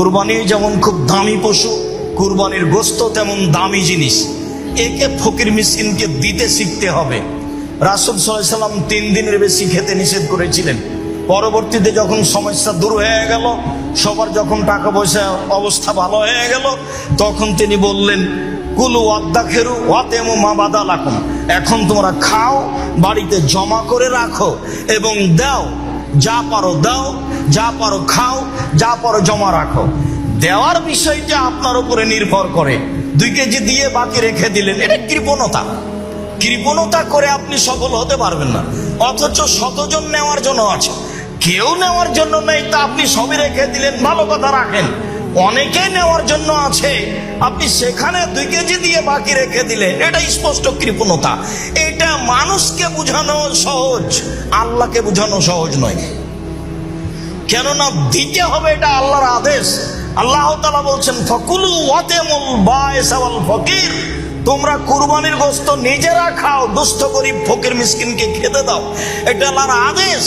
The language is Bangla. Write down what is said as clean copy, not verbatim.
কুরবানি যেমন খুব দামি পশু, কুরবানির গোশত তেমন দামি জিনিস। একে ফকির মিসকিনকে দিতে শিখতে হবে। রাসূল সাল্লাল্লাহু আলাইহি সাল্লাম 3 দিনের বেশি খেতে নিষেধ করেছিলেন। পরবর্তীতে যখন সমস্যা দূর হয়ে গেল, সবার যখন টাকা পয়সা অবস্থা ভালো হয়ে গেল, তখন তিনি বললেন, কুলু ওয়াদ্দাখিরু ওয়াতেমু মা বাদালাকুম, এখন তোমরা খাও, বাড়িতে জমা করে রাখো এবং দাও, যা পারো দাও, যা পারো খাও, যা পারো জমা রাখো। দেওয়ার বিষয়টা আপনার উপরে নির্ভর করে। 2 কেজি দিয়ে বাকি রেখে দিলেন, এটা কৃপণতা। কৃপণতা করে আপনি সফল হতে পারবেন না। অথচ শতজন নেওয়ার জন্য আছে, কেউ নেওয়ার জন্য নেই, তা আপনি সবই রেখে দিলেন, ভালো কথা রাখেন। অনেকে নেওয়ার জন্য আছে, আপনি সেখানে 2 কেজি দিয়ে বাকি রেখে দিলেন, এটা স্পষ্ট কৃপণতা। এটা মানুষকে বোঝানো সহজ, আল্লাহকে বোঝানো সহজ নয়। কেননা দিতে হবে, এটা আল্লাহর আদেশ। আল্লাহ তাআলা বলছেন, ফাকুলু ওয়াতেমুল বাইস ওয়াল ফকির, তোমরা কুরবানির গোশত নিজেরা খাও, দুস্থ গরীব ফকির মিসকিনকে খেতে দাও, এটা আল্লাহর আদেশ।